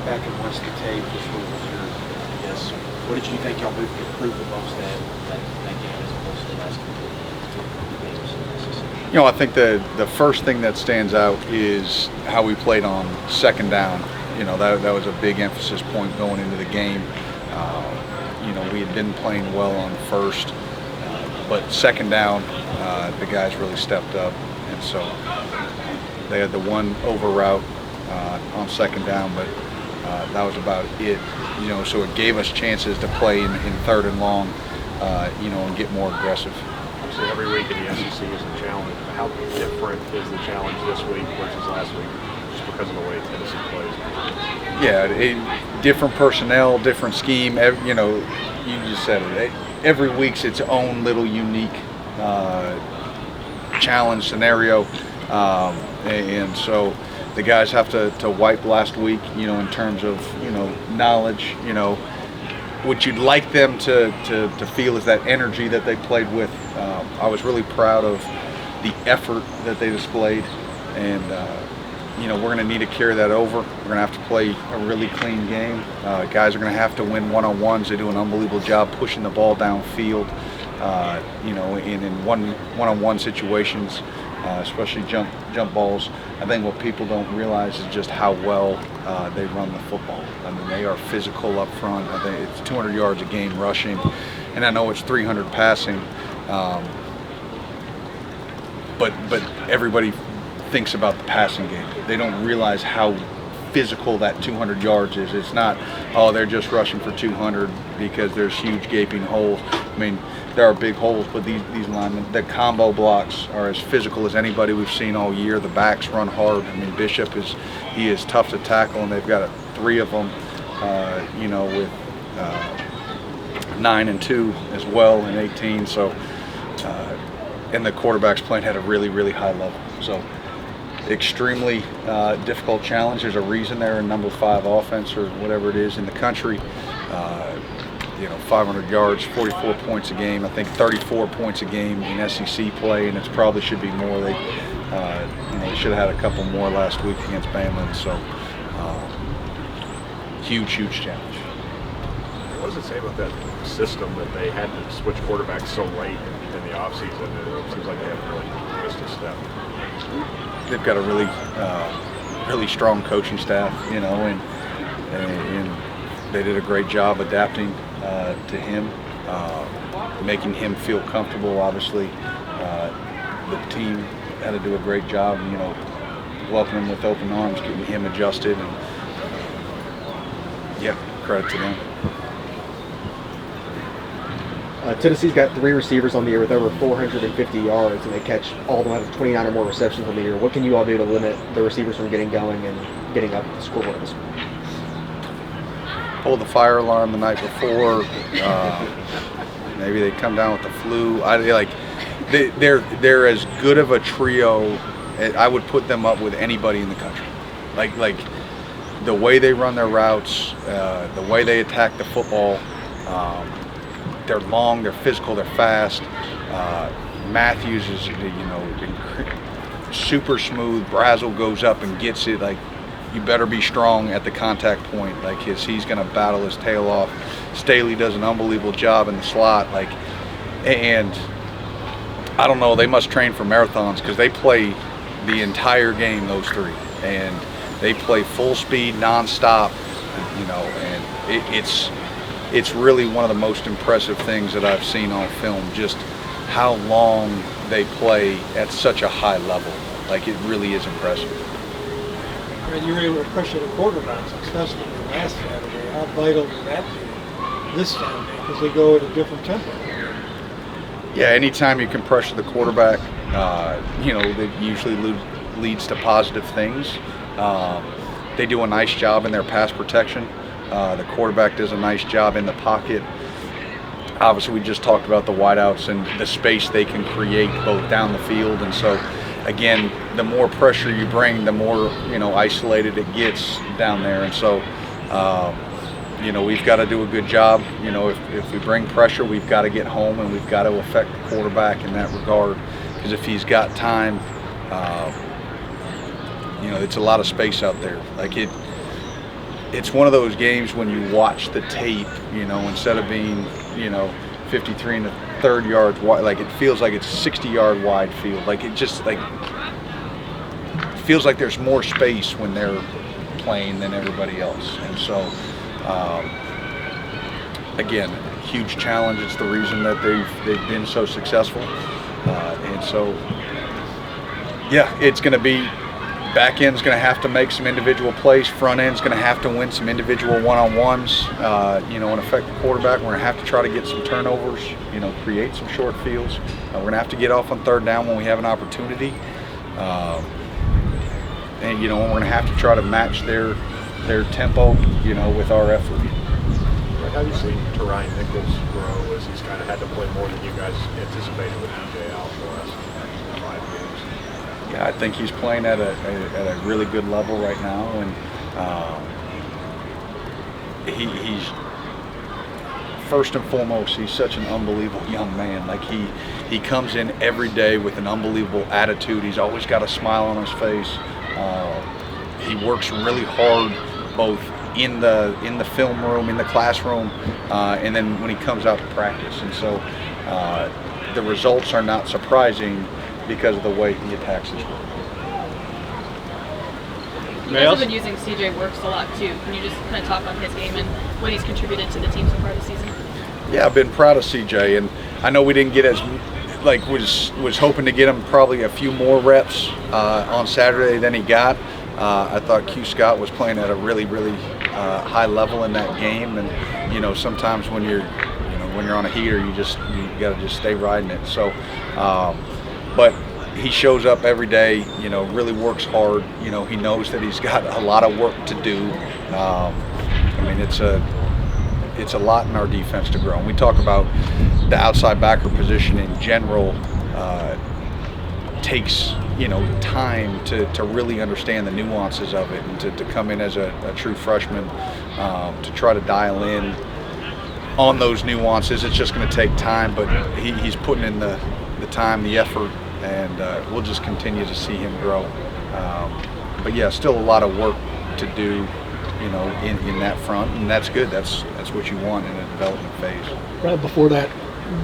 went back and watched the tape. This one was your, I guess. What did you think y'all moved to improve the most that game as opposed to the last couple games in the SEC? I think the first thing that stands out is how we played on second down. That was a big emphasis point going into the game. We had been playing well on first, but second down, the guys really stepped up, and so they had the one over route on second down, but that was about it. So it gave us chances to play in third and long, and get more aggressive. So every week in the SEC is a challenge. How different is the challenge this week versus last week, just because of the way Tennessee plays? Yeah, different personnel, different scheme. You just said it. Every week's its own little unique challenge scenario, and so the guys have to wipe last week. In terms of knowledge. What you'd like them to feel is that energy that they played with. I was really proud of the effort that they displayed, and we're going to need to carry that over. We're going to have to play a really clean game. Guys are going to have to win one-on-ones. They do an unbelievable job pushing the ball downfield, in one-on-one situations, especially jump balls. I think what people don't realize is just how well they run the football. I mean, they are physical up front. I think it's 200 yards a game rushing, and I know it's 300 passing. But everybody thinks about the passing game. They don't realize how physical that 200 yards is. It's not, they're just rushing for 200 because there's huge gaping holes. I mean, there are big holes, but these linemen, the combo blocks are as physical as anybody we've seen all year. The backs run hard. I mean, Bishop is tough to tackle, and they've got three of them, with 9 and 2 as well, and 18. So, and the quarterback's playing at a really, really high level. So, extremely difficult challenge. There's a reason they're a number 5 offense or whatever it is in the country. 500 yards, 44 points a game. I think 34 points a game in SEC play, and it probably should be more. They should have had a couple more last week against Bama. And so, huge challenge. What does it say about that system that they had to switch quarterbacks so late in the offseason? It seems like they haven't really missed a step. They've got a really strong coaching staff, and they did a great job adapting to him, making him feel comfortable. Obviously, the team had to do a great job, welcoming him with open arms, getting him adjusted, and credit to them. Tennessee's got 3 receivers on the year with over 450 yards, and they catch all of them out of 29 or more receptions on the year. What can you all do to limit the receivers from getting going and getting up the scoreboard this week? Pulled the fire alarm the night before. Maybe they come down with the flu. They're as good of a trio. I would put them up with anybody in the country. Like the way they run their routes, the way they attack the football. They're long, they're physical, they're fast. Matthews is, super smooth. Brazel goes up and gets it. Like, you better be strong at the contact point. Like, he's going to battle his tail off. Staley does an unbelievable job in the slot. And I don't know, they must train for marathons because they play the entire game, those 3, and they play full speed, nonstop. And it's really one of the most impressive things that I've seen on film, just how long they play at such a high level. Like, it really is impressive. And you were able to pressure the quarterbacks, especially last Saturday. How vital did that be this Saturday? Because they go at a different tempo. Yeah, anytime you can pressure the quarterback, that usually leads to positive things. They do a nice job in their pass protection. The quarterback does a nice job in the pocket. Obviously, we just talked about the wideouts and the space they can create both down the field. And so, again, the more pressure you bring, the more, isolated it gets down there. And so, we've got to do a good job. If we bring pressure, we've got to get home and we've got to affect the quarterback in that regard. Because if he's got time, it's a lot of space out there. it's one of those games when you watch the tape, you know, instead of being, you know, 53 and a third yards wide, like it feels like it's 60-yard wide field. Like it just like feels like there's more space when they're playing than everybody else. And so, again, huge challenge. It's the reason that they've been so successful. And so, yeah, it's going to be. Back end's going to have to make some individual plays. Front end's going to have to win some individual one-on-ones, you know, and affect the quarterback. We're going to have to try to get some turnovers, you know, create some short fields. We're going to have to get off on third down when we have an opportunity. And, you know, we're going to have to try to match their tempo, you know, with our effort. How have you seen Tyrion Nichols grow as he's kind of had to play more than you guys anticipated with DJ out for the last 5 games? Yeah, I think he's playing at a really good level right now, and he's first and foremost, he's such an unbelievable young man. Like he comes in every day with an unbelievable attitude. He's always got a smile on his face. He works really hard, both in the film room, in the classroom, and then when he comes out to practice. And so the results are not surprising because of the way he attacks his work. You guys have been using CJ Works a lot too. Can you just kind of talk on his game and what he's contributed to the team so far this season? Yeah, I've been proud of CJ, and I know we didn't get as was hoping to get him probably a few more reps on Saturday than he got. I thought Q Scott was playing at a really high level in that game, and you know, sometimes when you're on a heater, you got to just stay riding it. So. But he shows up every day, you know, really works hard. You know, he knows that he's got a lot of work to do. I mean, it's a lot in our defense to grow. And we talk about the outside backer position in general takes, you know, time to really understand the nuances of it, and to come in as a true freshman to try to dial in on those nuances. It's just going to take time, but he's putting in the time, the effort, and we'll just continue to see him grow. But yeah, still a lot of work to do, you know, in that front, and that's good. That's what you want in a development phase. Right before that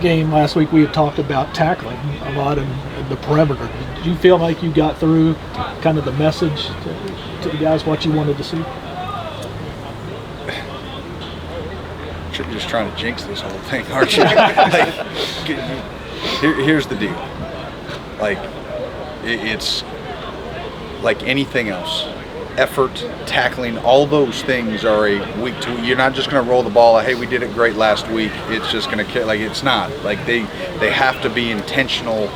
game last week, we had talked about tackling a lot in the perimeter. Did you feel like you got through kind of the message to the guys what you wanted to see? You're just trying to jinx this whole thing, aren't you? Like, here's the deal. Like, it's like anything else. Effort, tackling, all those things are a week to week. You're not just going to roll the ball, hey, we did it great last week. It's just going to, like, it's not. Like, they have to be intentional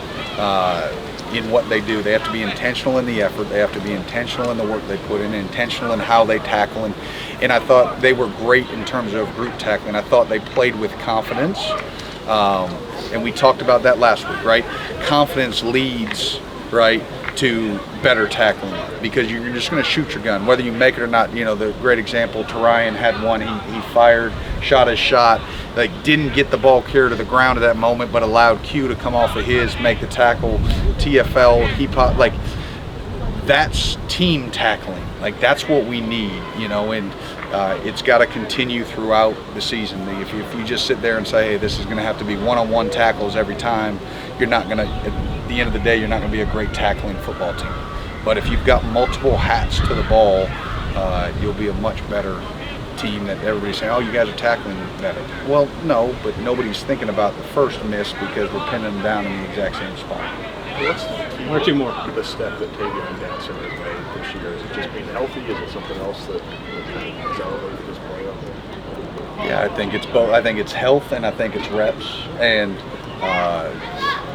in what they do. They have to be intentional in the effort. They have to be intentional in the work they put in, intentional in how they tackle. And I thought they were great in terms of group tackling. I thought they played with confidence. And we talked about that last week, right? Confidence leads, right, to better tackling, because you're just going to shoot your gun, whether you make it or not. You know, the great example, Tyrion had one, he fired, shot his shot, like didn't get the ball clear to the ground at that moment, but allowed Q to come off of his, make the tackle, TFL, he popped, like that's team tackling. Like that's what we need, you know, and it's got to continue throughout the season. If you just sit there and say, hey, this is going to have to be one-on-one tackles every time, you're not going to, at the end of the day, you're not going to be a great tackling football team. But if you've got multiple hats to the ball, you'll be a much better team that everybody's saying, oh, you guys are tackling better. Well, no, but nobody's thinking about the first miss because we're pinning them down in the exact same spot. What's the key? One or two more. The step that Tavion Danson has made this year? Is it just being healthy? Is it something else that has elevated his play up there? Yeah, I think it's both. I think it's health and I think it's reps, and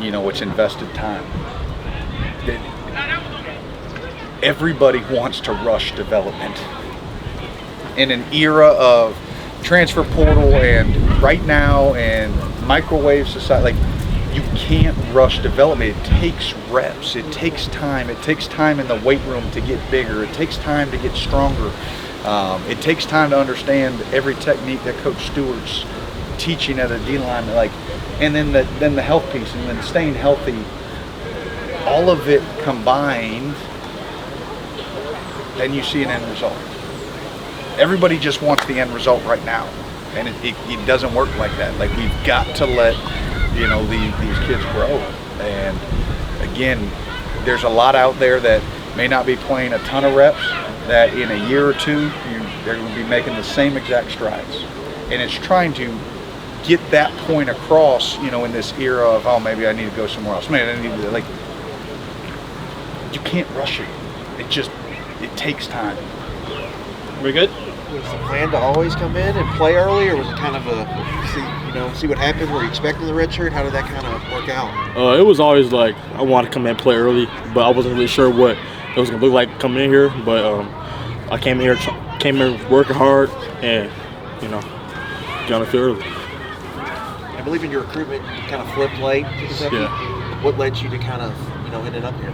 you know, it's invested time. Everybody wants to rush development. In an era of transfer portal and right now and microwave society, like, you can't rush development. It takes reps. It takes time. It takes time in the weight room to get bigger. It takes time to get stronger. It takes time to understand every technique that Coach Stewart's teaching at a D-line, like, and then the health piece, and then staying healthy. All of it combined, and you see an end result. everybody just wants the end result right now, and it doesn't work like that. Like, we've got to let these kids grow. And again, there's a lot out there that may not be playing a ton of reps, that in a year or two they're going to be making the same exact strides. And it's trying to get that point across, in this era of, oh, maybe I need to go somewhere else. Maybe I need to, like, you can't rush it. It takes time. We good? Was the plan to always come in and play early, or was it kind of a see what happens? Were you expecting the red shirt? How did that kind of work out? It was always like I wanted to come in and play early, but I wasn't really sure what it was gonna look like coming in here. But I came here working hard, and get on the field early. I believe in your recruitment, you kind of flipped late to Kentucky. Yeah. What led you to kind of ended up here?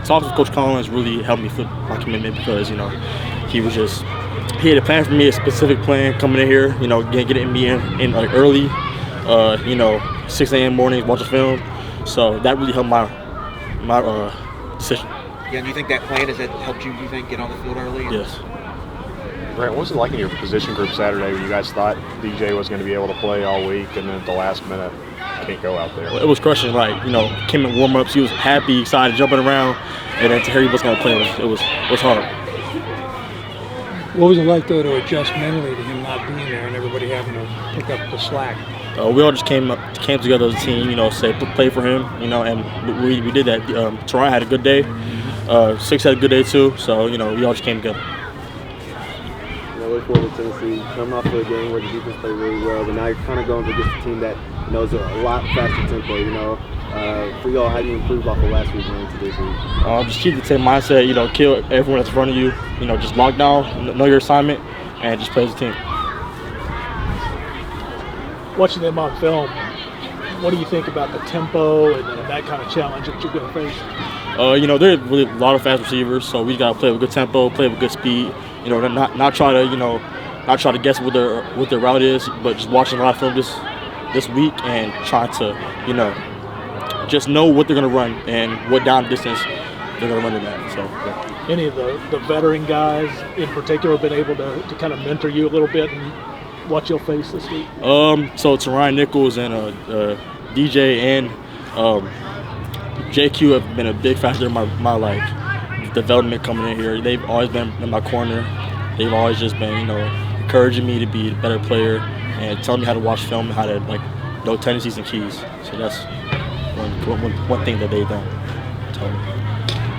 Talking with Coach Collins really helped me flip my commitment because he had a plan for me, a specific plan coming in here. Getting me in like early, 6 a.m. mornings, watching film. So that really helped my decision. Yeah, and you think that plan has helped you? You think get on the field early? Yes. Grant, what was it like in your position group Saturday when you guys thought DJ was going to be able to play all week, and then at the last minute can't go out there? It was crushing. Like, came in warm-ups, he was happy, excited, jumping around, and then to hear he was going to play, it was hard. What was it like, though, to adjust mentally to him not being there and everybody having to pick up the slack? We all just came together as a team, play for him, and we did that. Teron had a good day. Six had a good day too, so we all just came together. Look forward to Tennessee coming off of a game where the defense played really well, but now you're kind of going against a team that knows a lot faster tempo. For y'all, how do you improve off of last week going into this week? Just keep the same mindset. Kill everyone that's in front of you. Just lock down, know your assignment, and just play as a team. Watching them on film, what do you think about the tempo and that kind of challenge that you're going to face? There's really a lot of fast receivers, so we got to play with good tempo, play with good speed. Not try to guess what their route is, but just watching a lot of film this week and trying to just know what they're going to run and what down distance they're going to run in that. So, yeah. Any of the veteran guys in particular have been able to kind of mentor you a little bit and what you'll face this week? So Ryan Nichols and DJ and JQ have been a big factor in my development coming in here. They've always been in my corner. They've always just been, encouraging me to be a better player and telling me how to watch film and how to know tendencies and keys. So that's one thing that they've done.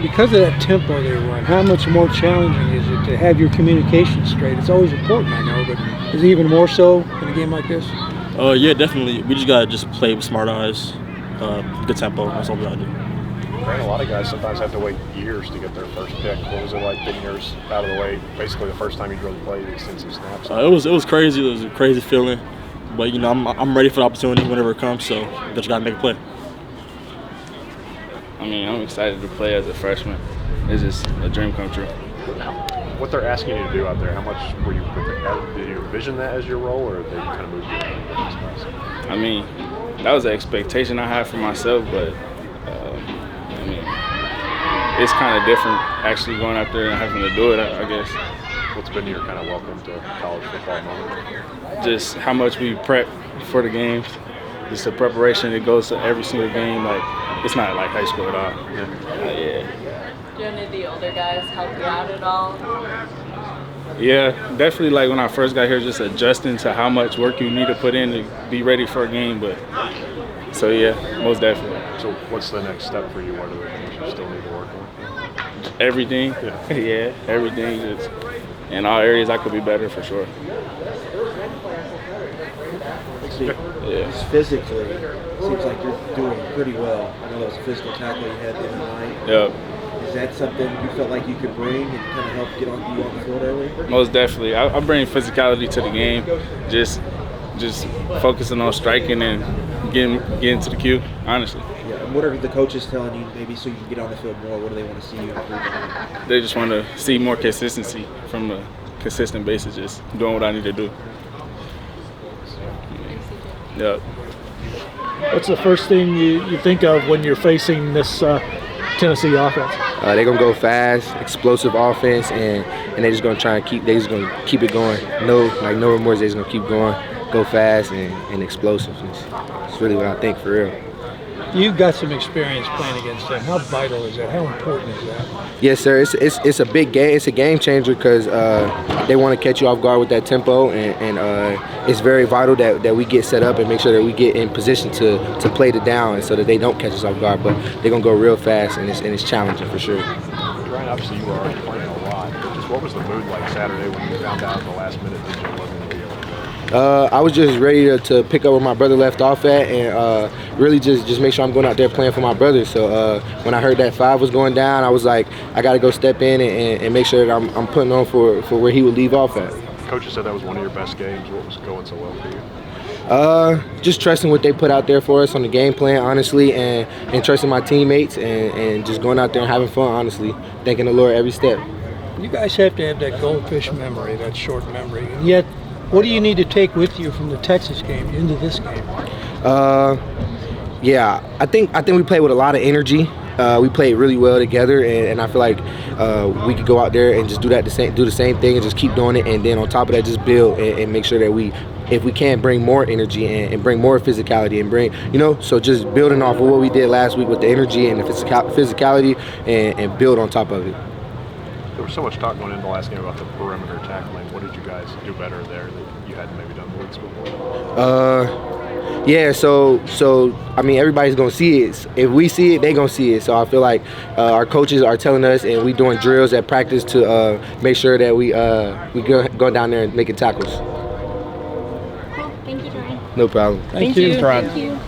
Because of that tempo they run, how much more challenging is it to have your communication straight? It's always important, I know, but is it even more so in a game like this? Yeah, definitely. We just gotta play with smart eyes, good tempo. That's all we gotta do. Grant, a lot of guys sometimes have to wait years to get their first pick. What was it like getting yours out of the way? Basically, the first time you really played extensive snaps. It was crazy. It was a crazy feeling, but I'm ready for the opportunity whenever it comes. So just gotta make a play. I'm excited to play as a freshman. It's just a dream come true. What they're asking you to do out there, how much were you prepared? Did you envision that as your role, or did they kind of move you into this class? That was an expectation I had for myself, but it's kind of different actually going out there and having to do it, I guess. What's been your kind of welcome to college football moment? Just how much we prep for the games. Just the preparation that goes to every single game. It's not like high school at all. Yeah. Do any of the older guys help you out at all? Yeah, definitely. When I first got here, just adjusting to how much work you need to put in to be ready for a game. But so yeah, most definitely. So what's the next step for you? What are the things you still need to work on? Everything. Yeah, everything. Just in all areas, I could be better for sure. Yeah. Physically, seems like you're doing pretty well. I know that was a physical tackle you had the other night. Yep. Is that something you felt like you could bring and kind of help get you on the field early? Most definitely. I bring physicality to the game. Just focusing on striking and getting to the cue, honestly. Yeah. And what are the coaches telling you maybe so you can get on the field more? What do they want to see you improve on? They just want to see more consistency from a consistent basis, just doing what I need to do. Yep. What's the first thing you think of when you're facing this Tennessee offense? They're gonna go fast, explosive offense, and they're just gonna try and keep it going. No remorse. They're just gonna keep going, go fast and explosive. It's really what I think for real. You've got some experience playing against them. How vital is that? How important is that? Yes, sir. It's a big game. It's a game changer because they want to catch you off guard with that tempo, and it's very vital that we get set up and make sure that we get in position to play the down so that they don't catch us off guard. But they're gonna go real fast, and it's challenging for sure. Ryan, obviously you were already playing a lot. Just what was the mood like Saturday when you found out in the last minute that you wasn't going to be able to go? I was just ready to pick up where my brother left off at, and really just make sure I'm going out there playing for my brother. So when I heard that 5 was going down, I was like, I got to go step in and make sure that I'm putting on for where he would leave off at. Coach said that was one of your best games. What was going so well for you? Just trusting what they put out there for us on the game plan, honestly, and trusting my teammates and just going out there and having fun, honestly, thanking the Lord every step. You guys have to have that goldfish memory, that short memory. And yet, what do you need to take with you from the Texas game into this game? Yeah, I think we played with a lot of energy. We played really well together, and I feel like we could go out there and just do the same thing and just keep doing it, and then on top of that, just build and make sure that if we can, bring more energy and bring more physicality and bring, so just building off of what we did last week with the energy and the physicality and build on top of it. There was so much talk going into the last game about the perimeter tackling. What did you guys do better there that you hadn't maybe done the weeks before? Yeah, so I mean, everybody's gonna see it. If we see it, they gonna see it. So I feel like our coaches are telling us, and we doing drills at practice to make sure that we go down there and making tackles. Cool. Thank you, Jordan. No problem. Thank you. Thank you.